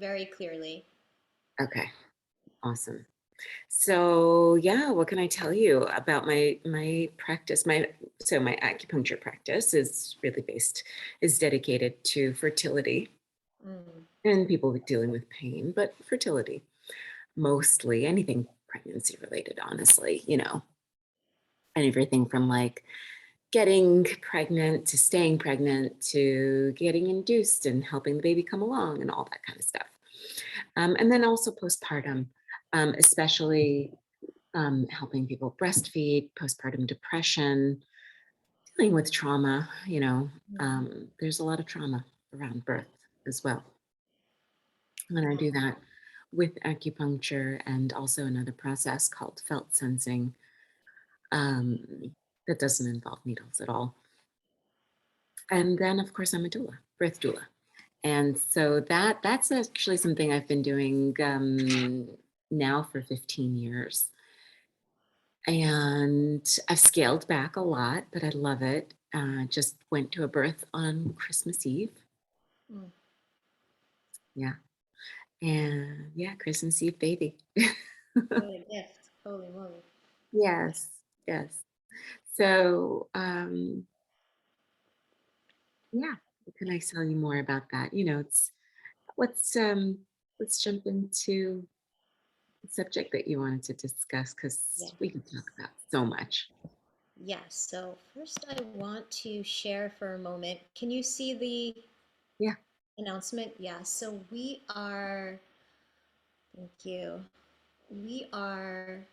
very clearly. Okay, awesome. So yeah, what can I tell you about my practice? My acupuncture practice is dedicated to fertility Mm. and people dealing with pain, but fertility mostly, anything pregnancy related, honestly, and everything from like getting pregnant to staying pregnant to getting induced and helping the baby come along and all that kind of stuff. And then also postpartum, especially helping people breastfeed, postpartum depression, dealing with trauma. Mm. There's a lot of trauma around birth as well. And I do Oh, that with acupuncture and also another process called felt sensing that doesn't involve needles at all. And then, of course, I'm a doula, birth doula. And so that's actually something I've been doing now for 15 years. And I've scaled back a lot, but I love it. Just went to a birth on Christmas Eve. mm. Yeah. And yeah, Christmas Eve baby. What a gift. Holy moly. Yes, yes. So yeah, what can I tell you more about that? It's let's um let's jump into the subject that you wanted to discuss because we can talk Yes. about so much. Yes. So first I want to share for a moment. Can you see the Yeah. announcement? Yeah. So thank you. We are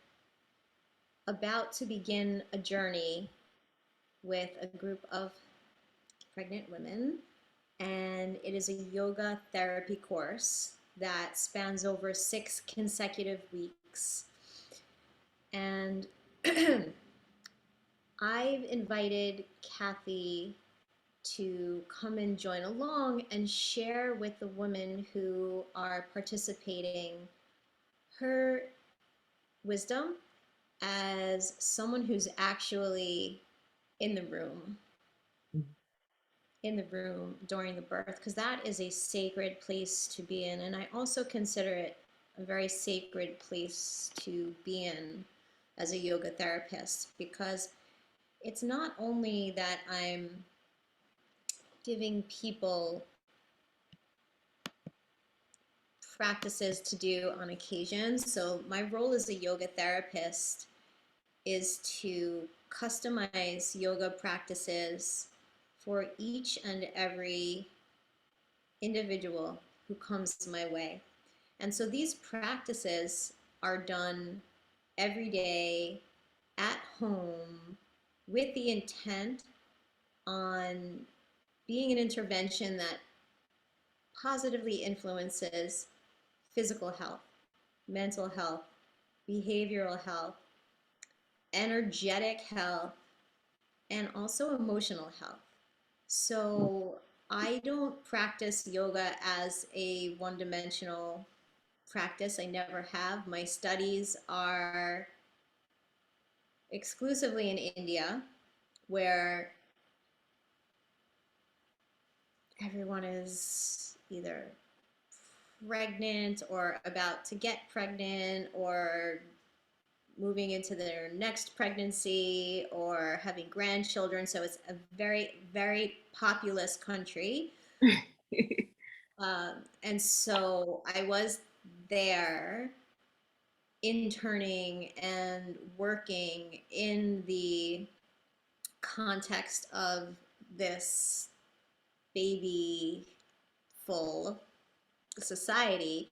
about to begin a journey with a group of pregnant women, and it is a yoga therapy course that spans over 6 consecutive weeks. And I've invited Kathy to come and join along and share with the women who are participating her wisdom as someone who's actually in the room Mhm. in the room during the birth, because that is a sacred place to be in. And I also consider it a very sacred place to be in as a yoga therapist, because it's not only that I'm giving people practices to do on occasion. So my role as a yoga therapist is to customize yoga practices for each and every individual who comes my way. And so these practices are done every day at home with the intent on being an intervention that positively influences physical health, mental health, behavioral health, energetic health, and also emotional health. So I don't practice yoga as a one dimensional practice. I never have. My studies are exclusively in India, where everyone is either pregnant or about to get pregnant or moving into their next pregnancy or having grandchildren. So it's a very, very populous country. And so I was there interning and working in the context of this baby full society.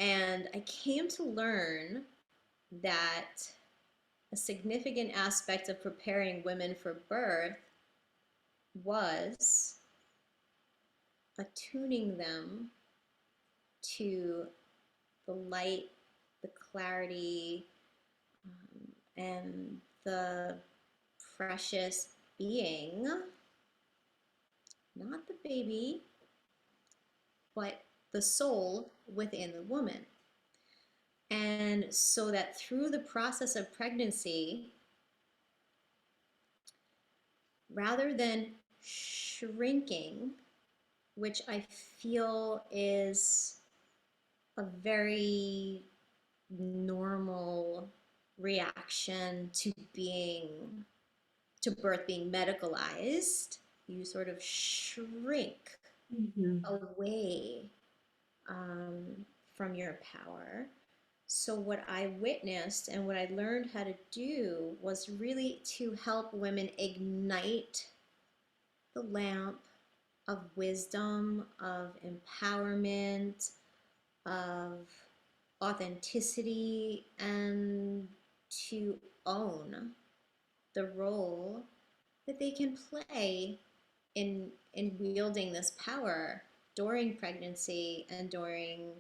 And I came to learn that a significant aspect of preparing women for birth was attuning them to the light, the clarity, and the precious being, not the baby, but the soul within the woman. And so that through the process of pregnancy, rather than shrinking, which I feel is a very normal reaction to being to birth being medicalized. You sort of shrink Mhm. away um, from your power. So, what I witnessed and what I learned how to do was really to help women ignite the lamp of wisdom, of empowerment, of authenticity, and to own the role that they can play in wielding this power during pregnancy and during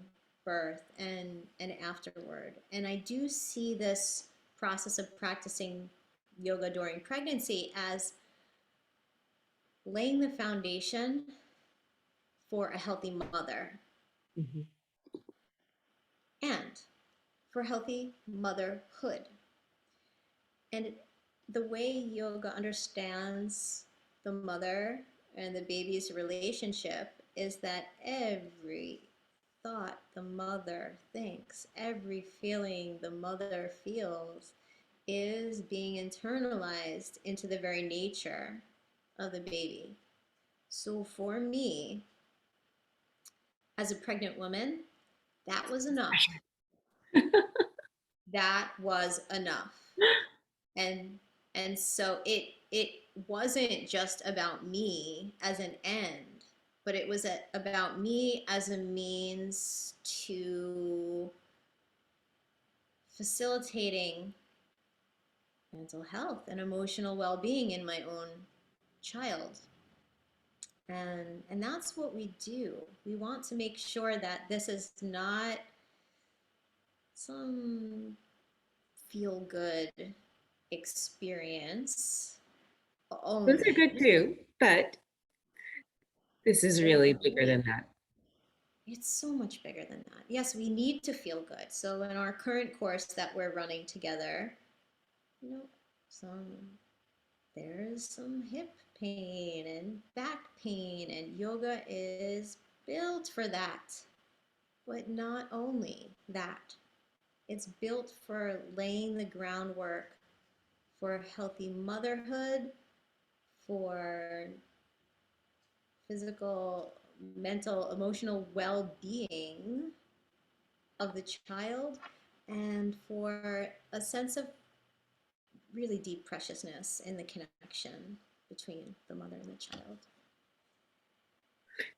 birth and afterward. And I do see this process of practicing yoga during pregnancy as laying the foundation for a healthy mother Mhm. and for healthy motherhood. And the way yoga understands the mother and the baby's relationship is that every thought the mother thinks, every feeling the mother feels is being internalized into the very nature of the baby. So for me, as a pregnant woman, that was enough. That was enough. and and so it wasn't just about me as an end, but it was about me as a means to facilitating mental health and emotional well-being in my own child. And that's what we do. We want to make sure that this is not some feel good experience Those are only. good too, but this is They're really bigger than great. that. It's so much bigger than that. Yes, we need to feel good. So in our current course that we're running together, you know, some there's some hip pain and back pain, and yoga is built for that. But not only that, it's built for laying the groundwork for healthy motherhood, for physical, mental, emotional well-being of the child, and for a sense of really deep preciousness in the connection between the mother and the child.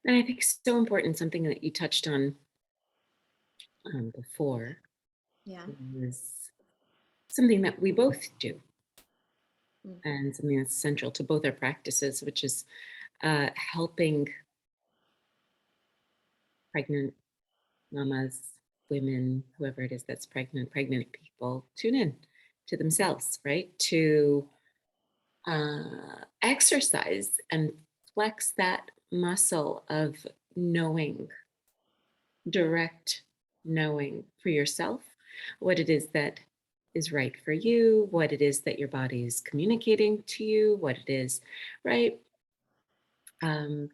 And I think it's so important, something that you touched on before Yeah. is something that we both do Mm. and something that's central to both our practices, which is helping pregnant mamas, women, whoever it is that's pregnant, pregnant people tune in to themselves, right? To exercise and flex that muscle of knowing, direct knowing for yourself what it is that is right for you, what it is that your body is communicating to you, what it is, right? Um,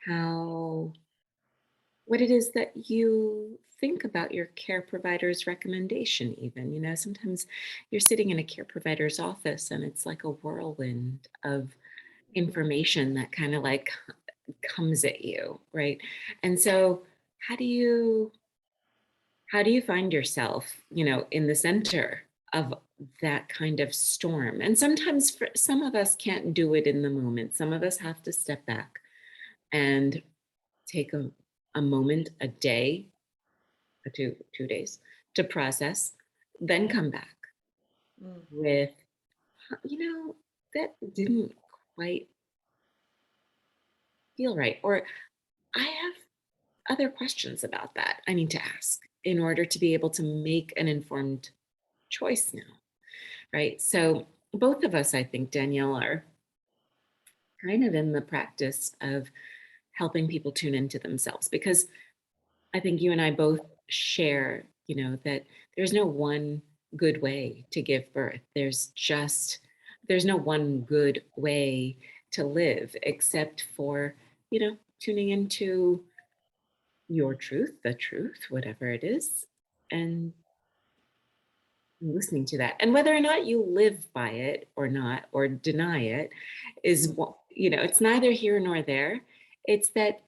how what it is that you think about your care provider's recommendation, even. Sometimes you're sitting in a care provider's office and it's like a whirlwind of Mm. information that kind of like comes at you, right? And so how do you how do you find yourself, in the center of that kind of storm? And sometimes for some of us can't do it in the moment. Some of us have to step back and take a moment, a day, or 2 days to process, then come back Mm. with, that didn't quite feel right. Or I have other questions about that I need to ask in order to be able to make an informed choice now, right? So both of us, I think, Danielle, are kind of in the practice of helping people tune into themselves because I think you and I both share, that there's no one good way to give birth. There's no one good way to live except for, tuning into your truth, the truth, whatever it is, and listening to that. And whether or not you live by it or not, or deny it, is what, it's neither here nor there. It's that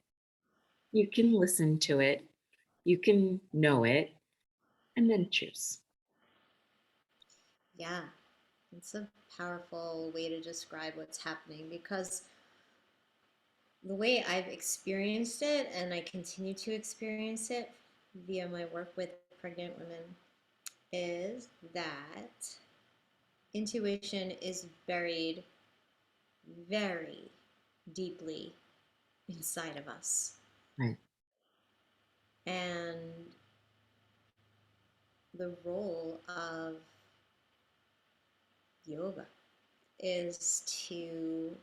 you can listen to it, you can know it, and then choose. Yeah, it's a powerful way to describe what's happening because the way I've experienced it and I continue to experience it via my work with pregnant women is that intuition is buried very deeply inside of us. Right. And the role of yoga is to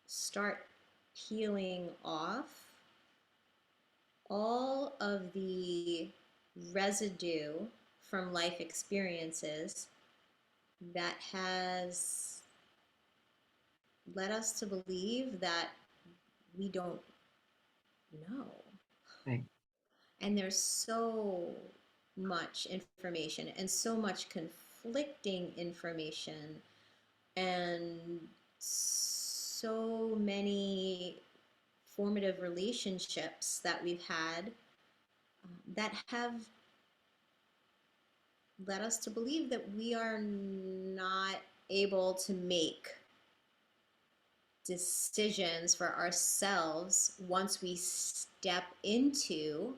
start peeling off all of the residue from life experiences that has led us to believe that we don't know. Right. And there's so much information and so much conflicting information and so many formative relationships that we've had that have led us to believe that we are not able to make decisions for ourselves once we step into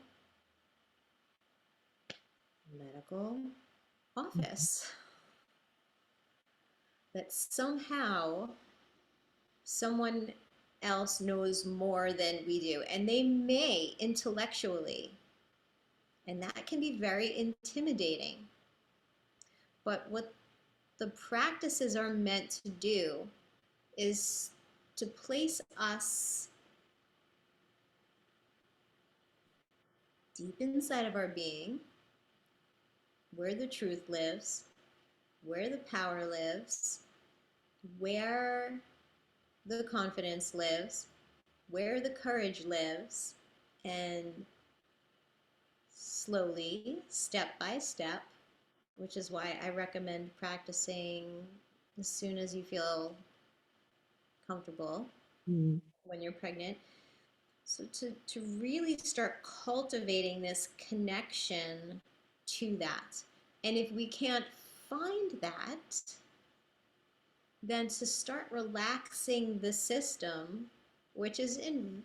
medical Mhm. office. That somehow someone else knows more than we do, and they may intellectually, and that can be very intimidating. But what the practices are meant to do is to place us deep inside of our being, where the truth lives, where the power lives, where the confidence lives, where the courage lives, and slowly, step by step, which is why I recommend practicing as soon as you feel comfortable Mm. when you're pregnant. So, to really start cultivating this connection to that. And if we can't find that, then to start relaxing the system, which is in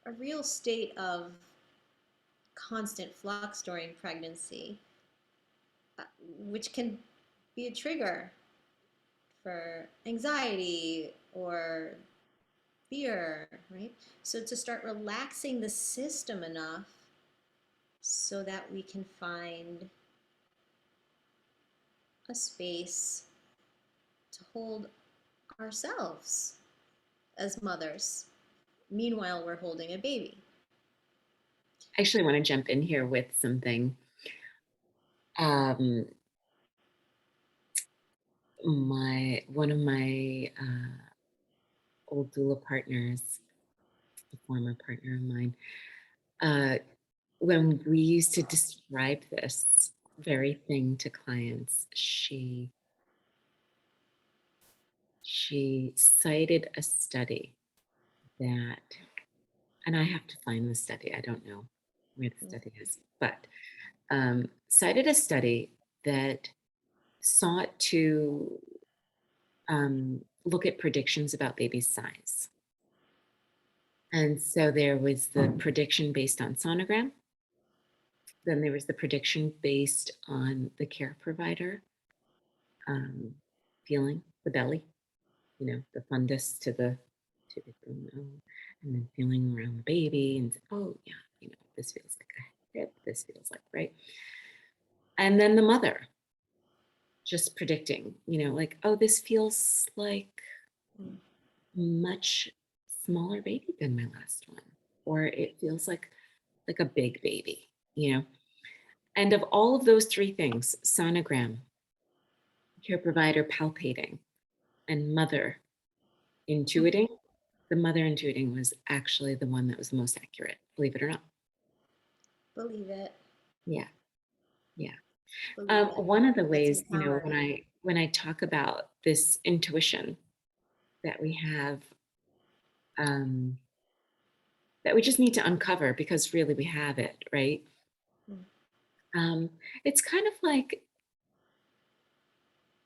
a real state of constant flux during pregnancy, which can be a trigger for anxiety or fear, right? So to start relaxing the system enough so that we can find a space to hold ourselves as mothers. Meanwhile, we're holding a baby. I actually want to jump in here with something. Um, my one of my old doula partners, a former partner of mine, uh, when we used to describe this very thing to clients, she cited a study that, and I have to find the study. I don't know where the study is, but cited a study that sought to look at predictions about baby's size. And so there was the prediction based on sonogram. Then there was the prediction based on the care provider feeling the belly, the fundus to the and then feeling around the baby and oh yeah, this feels like a hip, this feels like right. And then the mother just predicting, like, oh, this feels like Mm. much smaller baby than my last one, or it feels like a big baby, And of all of those three things, sonogram, care provider palpating, and mother intuiting, the mother intuiting was actually the one that was the most accurate, believe it or not. Believe it. Yeah, yeah. Believe it. One of the It's ways, when empowering. I talk about this intuition that we have, um, that we just need to uncover because really we have it, right? Mm. Um, it's kind of like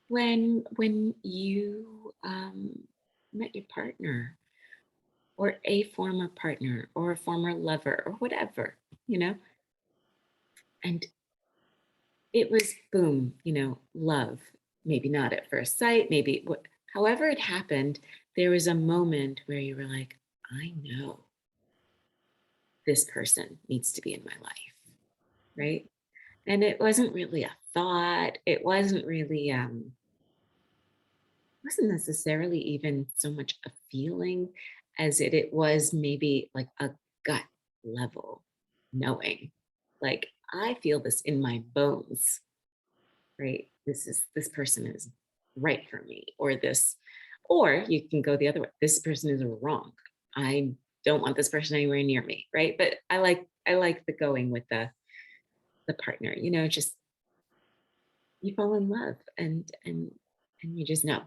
when you met your partner or a former partner or a former lover or whatever, you know, and it was boom, love. Maybe not at first sight, maybe however it happened, there was a moment where you were like, I know this person needs to be in my life, right? And it wasn't really a thought. It wasn't necessarily even so much a feeling as it was maybe like a gut level knowing. Like I feel this in my bones, right? This person is right for me, or you can go the other way. This person is wrong. I don't want this person anywhere near me, right? But I like the going with the partner, just you fall in love and you just know.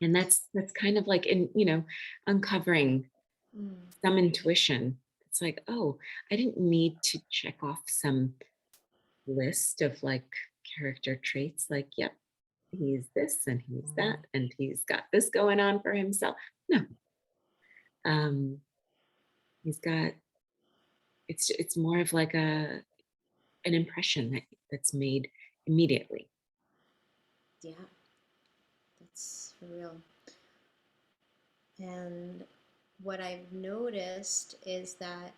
And Yeah. that's kind of like in, uncovering Mm. some intuition. It's like, oh, I didn't need to check off some list of like character traits like, yep, he's this and he's that and he's got this going on for himself. No, um, he's got it's more of like an impression that's made immediately. Yeah, that's for real. And what I've noticed is that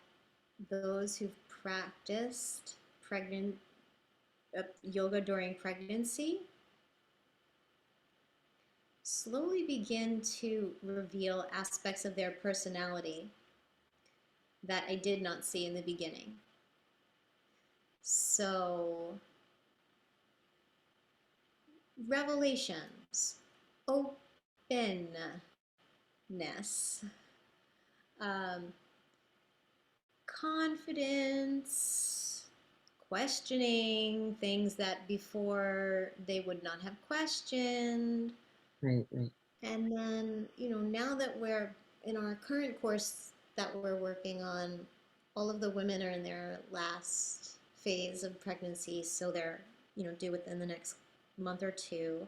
those who've practiced pregnant yoga during pregnancy slowly begin to reveal aspects of their personality that I did not see in the beginning. So, revelations, openness, um, confidence, questioning things that before they would not have questioned. Right, right. And then, now that we're in our current course that we're working on, all of the women are in their last phase of pregnancy, so they're, due within the next month or two.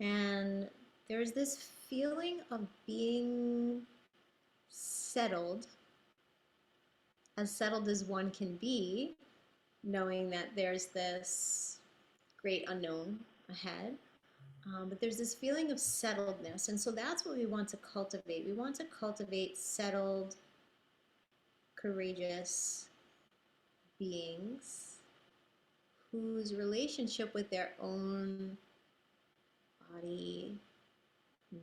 And there's this feeling of being settled, as settled as one can be, knowing that there's this great unknown ahead. But there's this feeling of settledness. And so that's what we want to cultivate. We want to cultivate settled, courageous beings whose relationship with their own body,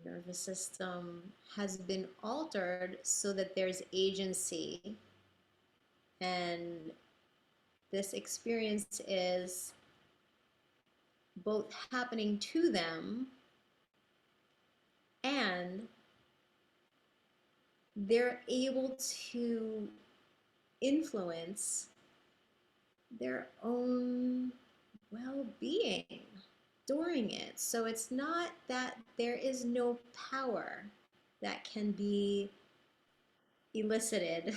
nervous system has been altered so that there's agency. And this experience is both happening to them and they're able to influence their own well being during it. So it's not that there is no power that can be elicited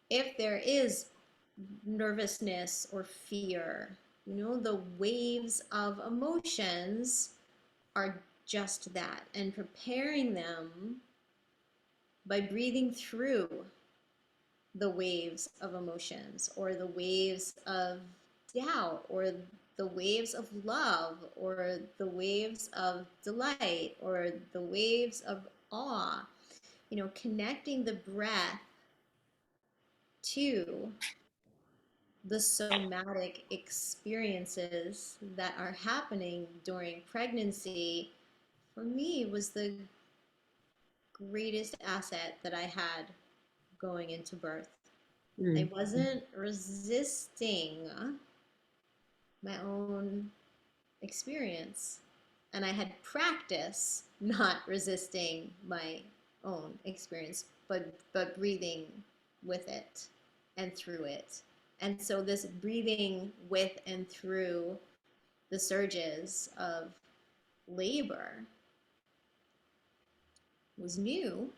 if there is nervousness or fear. The waves of emotions are just that, and preparing them by breathing through the waves of emotions or the waves of doubt or the waves of love or the waves of delight or the waves of awe, connecting the breath to the somatic experiences that are happening during pregnancy, for me, was the greatest asset that I had going into birth. I Mm, mm, wasn't resisting my own experience. And I had practice not resisting my own experience, but breathing with it. and through it. And so this breathing with and through the surges of labor was new,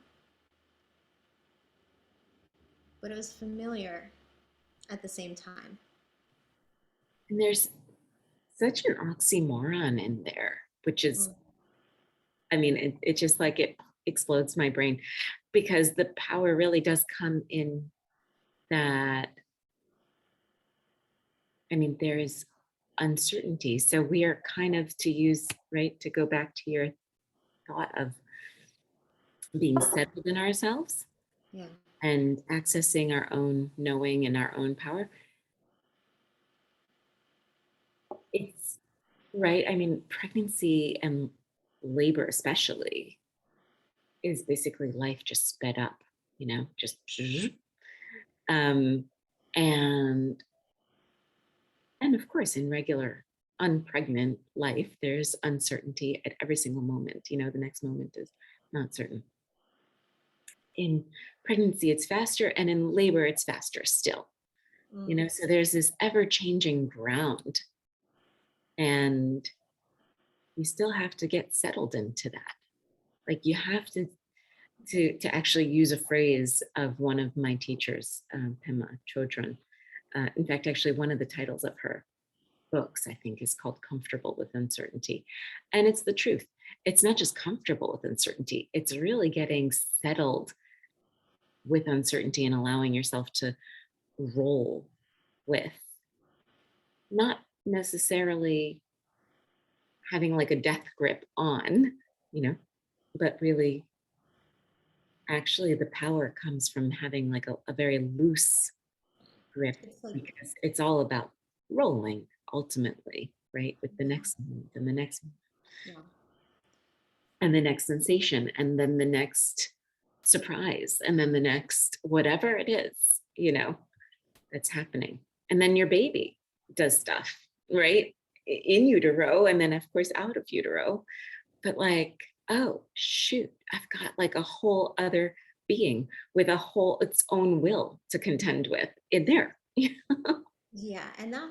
but it was familiar at the same time. And there's such an oxymoron in there, which is, Mm. I mean, it just like it explodes my brain because the power really does come in that, I mean, there is uncertainty. So we are kind of, to use, right, to go back to your thought of being settled in ourselves Yeah. and accessing our own knowing and our own power. It's right. I mean, pregnancy and labor, especially, is basically life just sped up, just um, and of course, in regular unpregnant life, there's uncertainty at every single moment. The next moment is not certain. In pregnancy, it's faster, and in labor, it's faster still. Mm. So there's this ever-changing ground, and you still have to get settled into that. Like you have to actually use a phrase of one of my teachers, Pema Chodron. In fact, actually, one of the titles of her books, I think, is called Comfortable with Uncertainty. And it's the truth. It's not just comfortable with uncertainty, it's really getting settled with uncertainty and allowing yourself to roll with, not necessarily having like a death grip on, you know, but really actually the power comes from having like a very loose grip, It's like, because it's all about rolling ultimately, right? With the yeah, next move and the next yeah, and the next sensation and then the next surprise and then the next whatever it is, that's happening. And then your baby does stuff, right? In utero and then of course out of utero. But like, oh shoot, I've got like a whole other being with a whole its own will to contend with in there. yeah. And I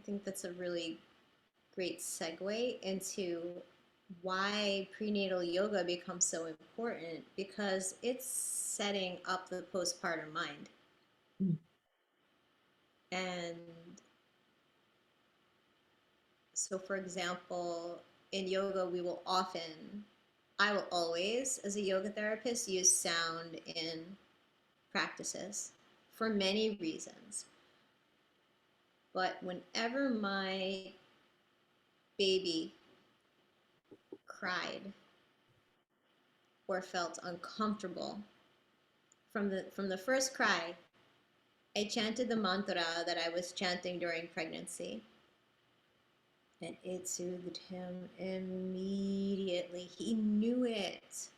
think that's a really great segue into why prenatal yoga becomes so important because it's setting up the postpartum mind. Mm, And so, for example, in yoga, I will always, as a yoga therapist, use sound in practices for many reasons. But whenever my baby cried or felt uncomfortable, from the first cry, I chanted the mantra that I was chanting during pregnancy, and it soothed him immediately. He knew it.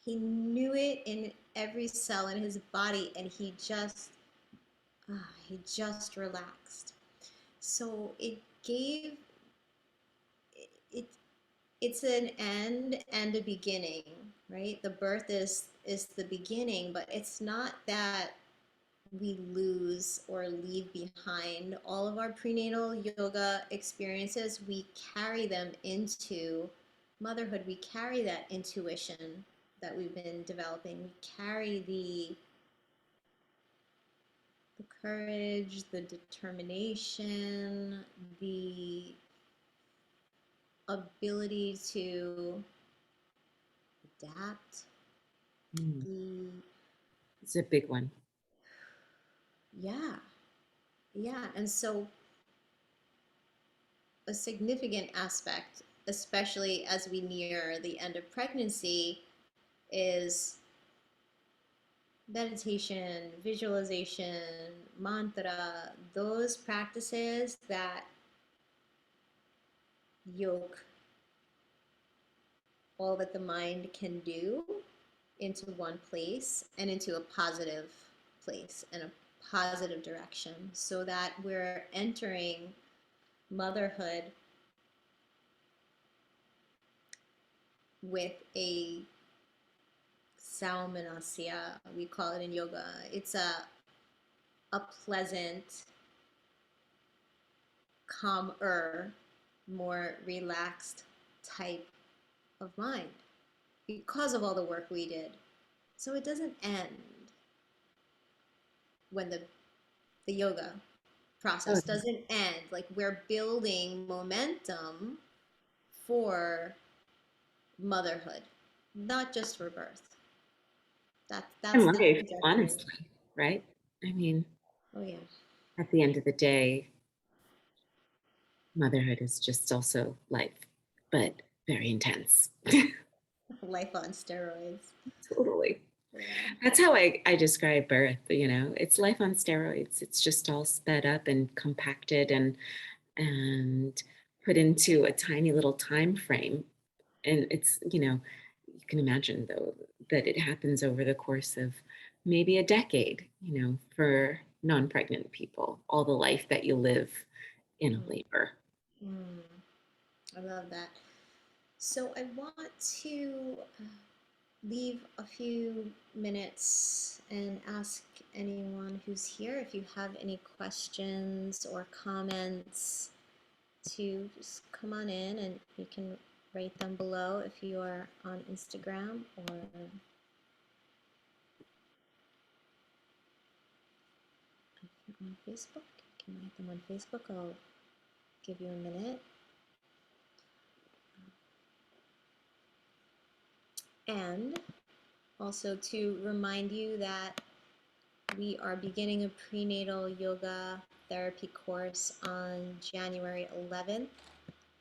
He knew it in every cell in his body, and he just relaxed. So it it's an end and a beginning, right? The birth is the beginning, but it's not that we lose or leave behind all of our prenatal yoga experiences. We carry them into motherhood. We carry that intuition that we've been developing. We carry the courage, the determination, the ability to adapt, mm. the It's a big one. yeah, yeah. And so a significant aspect, especially as we near the end of pregnancy, is meditation, visualization, mantra, those practices that yoke all that the mind can do into one place and into a positive place and a positive direction so that we're entering motherhood with a Saumanasya, we call it in yoga. It's a pleasant, calmer, more relaxed type of mind because of all the work we did. So it doesn't end when the yoga Oh, process doesn't end. Like we're building momentum for motherhood, not just for birth. and That's the life, trajectory. honestly, right? I mean, Oh yeah, at the end of the day, motherhood is just also life, but very intense. life on steroids. Totally. Yeah. That's how I describe birth, it's life on steroids. It's just all sped up and compacted and put into a tiny little time frame. And you can imagine though that it happens over the course of maybe a decade, for non-pregnant people, all the life that you live in a Mm, labor. mm, I love that. So I want to leave a few minutes and ask anyone who's here if you have any questions or comments to just come on in, and you can write them below if you are on Instagram or if you're on Facebook. You can write them on Facebook. I'll give you a minute. And also to remind you that we are beginning a prenatal yoga therapy course on January 11th.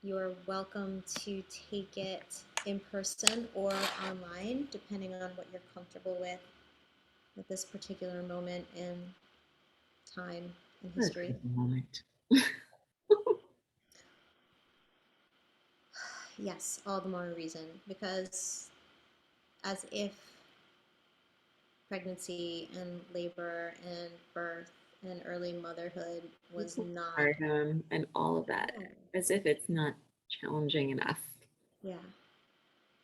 You're welcome to take it in person or online, depending on what you're comfortable with at this particular moment in time in What a history. beautiful moment. Yes, all the more reason, because as if pregnancy and labor and birth and early motherhood was not. Postpartum and all of that, Yeah, as if it's not challenging enough. yeah,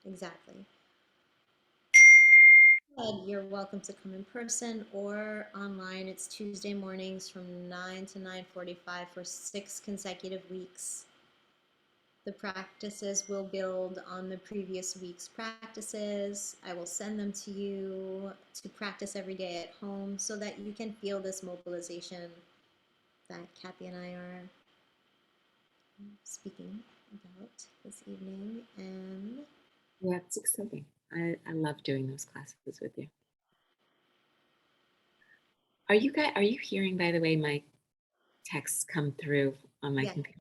exactly. And you're welcome to come in person or online. It's Tuesday mornings from 9 to 9:45 for 6 consecutive weeks. The practices will build on the previous week's practices. I will send them to you to practice every day at home so that you can feel this mobilization that Kathy and I are speaking about this evening. And Yeah, it's exciting. I love doing those classes with you. Are you hearing, by the way, my texts come through on my yeah, computer?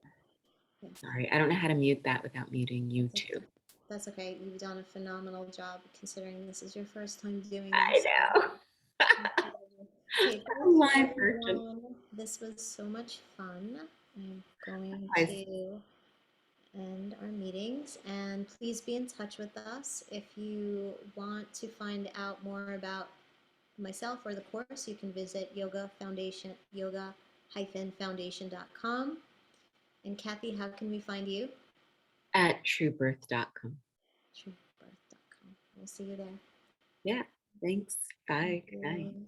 yeah, Sorry, I don't know how to mute that without muting you that's too. okay. That's okay. You've done a phenomenal job considering this is your first time doing I this. know. Okay, I'm thank you live version. everyone. This was so much fun. I'm going I to end our meetings, and please be in touch with us. If you want to find out more about myself or the course, you can visit yoga-foundation.com. And Kathy, how can we find you? at truebirth.com. Truebirth.com. We'll see you there. Yeah, thanks. Thank Bye. Good night. you.